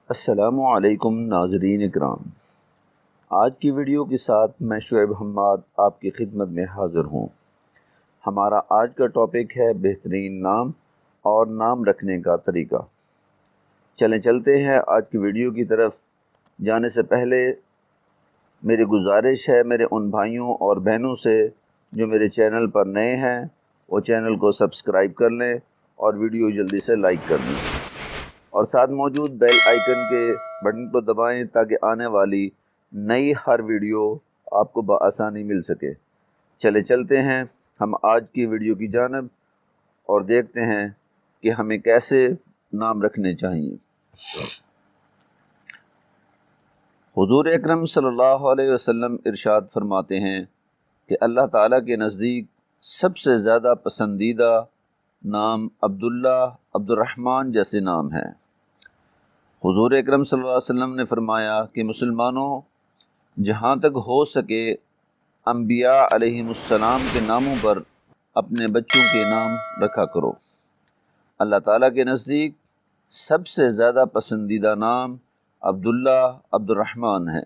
السلام علیکم ناظرین اکرام، آج کی ویڈیو کے ساتھ میں شعیب حماد آپ کی خدمت میں حاضر ہوں۔ ہمارا آج کا ٹاپک ہے بہترین نام اور نام رکھنے کا طریقہ۔ چلتے ہیں آج کی ویڈیو کی طرف۔ جانے سے پہلے میری گزارش ہے میرے ان بھائیوں اور بہنوں سے جو میرے چینل پر نئے ہیں، وہ چینل کو سبسکرائب کر لیں اور ویڈیو جلدی سے لائک کر دیں، اور ساتھ موجود بیل آئیکن کے بٹن کو دبائیں تاکہ آنے والی نئی ہر ویڈیو آپ کو بآسانی مل سکے۔ چلتے ہیں ہم آج کی ویڈیو کی جانب اور دیکھتے ہیں کہ ہمیں کیسے نام رکھنے چاہیے۔ حضور اکرم صلی اللہ علیہ وسلم ارشاد فرماتے ہیں کہ اللہ تعالیٰ کے نزدیک سب سے زیادہ پسندیدہ نام عبداللہ، عبد الرحمن جیسے نام ہیں۔ حضور اکرم صلی اللہ علیہ وسلم نے فرمایا کہ مسلمانوں، جہاں تک ہو سکے انبیاء علیہم السلام کے ناموں پر اپنے بچوں کے نام رکھا کرو۔ اللہ تعالیٰ کے نزدیک سب سے زیادہ پسندیدہ نام عبداللہ، عبد الرحمن ہے۔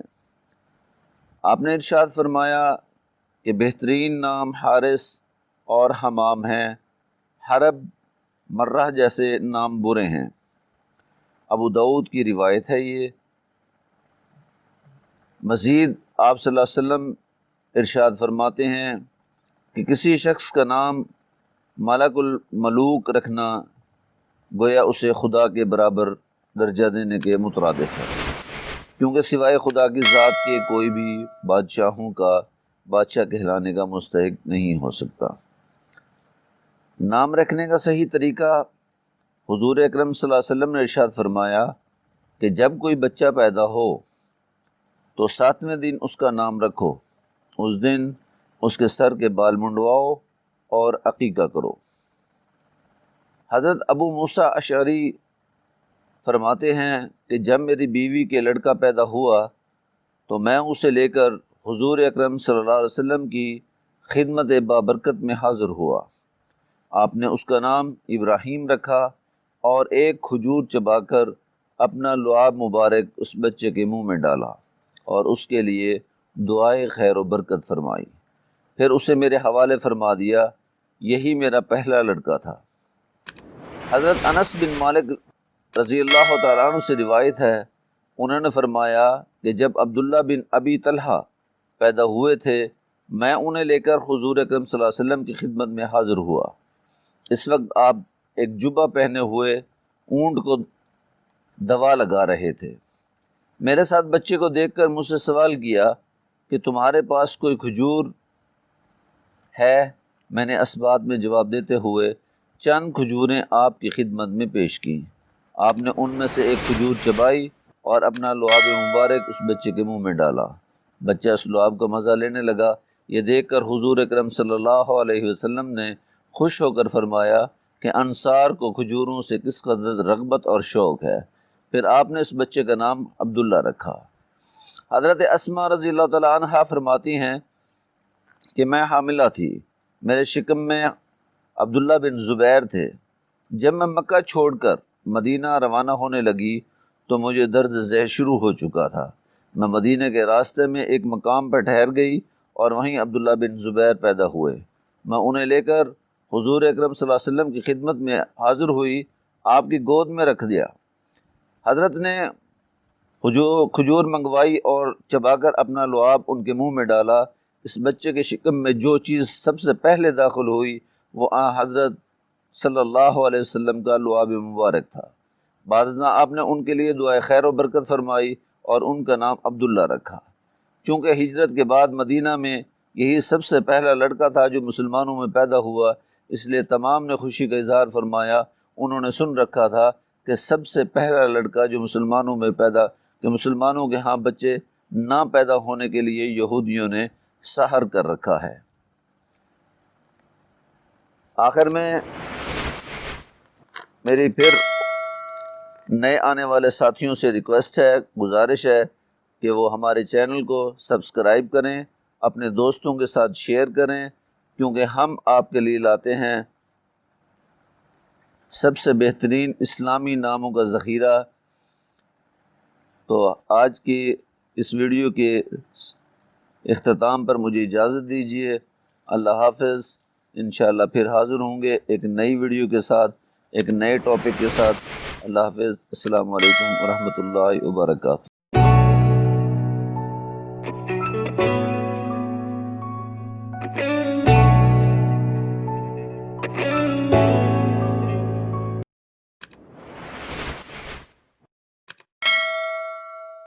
آپ نے ارشاد فرمایا کہ بہترین نام حارث اور حمام ہیں، حرب، مرہ جیسے نام برے ہیں۔ ابو داؤد کی روایت ہے یہ۔ مزید آپ صلی اللہ علیہ وسلم ارشاد فرماتے ہیں کہ کسی شخص کا نام ملک الملوک رکھنا گویا اسے خدا کے برابر درجہ دینے کے مترادف ہے، کیونکہ سوائے خدا کی ذات کے کوئی بھی بادشاہوں کا بادشاہ کہلانے کا مستحق نہیں ہو سکتا۔ نام رکھنے کا صحیح طریقہ، حضور اکرم صلی اللہ علیہ وسلم نے ارشاد فرمایا کہ جب کوئی بچہ پیدا ہو تو 7ویں دن اس کا نام رکھو، اس دن اس کے سر کے بال منڈواؤ اور عقیقہ کرو۔ حضرت ابو موسیٰ اشعری فرماتے ہیں کہ جب میری بیوی کے لڑکا پیدا ہوا تو میں اسے لے کر حضور اکرم صلی اللہ علیہ وسلم کی خدمت بابرکت میں حاضر ہوا۔ آپ نے اس کا نام ابراہیم رکھا اور ایک کھجور چبا کر اپنا لعاب مبارک اس بچے کے منہ میں ڈالا اور اس کے لیے دعائے خیر و برکت فرمائی، پھر اسے میرے حوالے فرما دیا۔ یہی میرا پہلا لڑکا تھا۔ حضرت انس بن مالک رضی اللہ تعالیٰ عنہ سے روایت ہے، انہوں نے فرمایا کہ جب عبداللہ بن ابی طلحہ پیدا ہوئے تھے، میں انہیں لے کر حضور اکرم صلی اللہ علیہ وسلم کی خدمت میں حاضر ہوا۔ اس وقت آپ ایک جبہ پہنے ہوئے اونٹ کو دوا لگا رہے تھے۔ میرے ساتھ بچے کو دیکھ کر مجھ سے سوال کیا کہ تمہارے پاس کوئی کھجور ہے؟ میں نے اسبات میں جواب دیتے ہوئے چند کھجوریں آپ کی خدمت میں پیش کی۔ آپ نے ان میں سے ایک کھجور چبائی اور اپنا لعاب مبارک اس بچے کے منہ میں ڈالا۔ بچہ اس لعاب کا مزہ لینے لگا۔ یہ دیکھ کر حضور اکرم صلی اللہ علیہ وسلم نے خوش ہو کر فرمایا کہ انصار کو کھجوروں سے کس قدر رغبت اور شوق ہے۔ پھر آپ نے اس بچے کا نام عبداللہ رکھا۔ حضرت اسماء رضی اللہ تعالیٰ عنہا فرماتی ہیں کہ میں حاملہ تھی، میرے شکم میں عبداللہ بن زبیر تھے۔ جب میں مکہ چھوڑ کر مدینہ روانہ ہونے لگی تو مجھے درد ذہ شروع ہو چکا تھا۔ میں مدینہ کے راستے میں ایک مقام پر ٹھہر گئی اور وہیں عبداللہ بن زبیر پیدا ہوئے۔ میں انہیں لے کر حضور اکرم صلی اللہ علیہ وسلم کی خدمت میں حاضر ہوئی، آپ کی گود میں رکھ دیا۔ حضرت نے کھجور منگوائی اور چبا کر اپنا لعاب ان کے منہ میں ڈالا۔ اس بچے کے شکم میں جو چیز سب سے پہلے داخل ہوئی وہ حضرت صلی اللہ علیہ وسلم کا لعاب مبارک تھا۔ بعد ازاں آپ نے ان کے لیے دعائے خیر و برکت فرمائی اور ان کا نام عبداللہ رکھا۔ چونکہ ہجرت کے بعد مدینہ میں یہی سب سے پہلا لڑکا تھا جو مسلمانوں میں پیدا ہوا، اس لیے تمام نے خوشی کا اظہار فرمایا۔ انہوں نے سن رکھا تھا کہ سب سے پہلا لڑکا جو مسلمانوں میں پیدا، کہ مسلمانوں کے ہاں بچے نہ پیدا ہونے کے لیے یہودیوں نے سحر کر رکھا ہے۔ آخر میں میری پھر نئے آنے والے ساتھیوں سے ریکویسٹ ہے، گزارش ہے کہ وہ ہمارے چینل کو سبسکرائب کریں، اپنے دوستوں کے ساتھ شیئر کریں، کیونکہ ہم آپ کے لیے لاتے ہیں سب سے بہترین اسلامی ناموں کا ذخیرہ تو آج کی اس ویڈیو کے اختتام پر مجھے اجازت دیجیے۔ اللہ حافظ۔ انشاءاللہ پھر حاضر ہوں گے ایک نئی ویڈیو کے ساتھ، ایک نئے ٹاپک کے ساتھ۔ اللہ حافظ۔ السلام علیکم ورحمۃ اللہ وبرکاتہ۔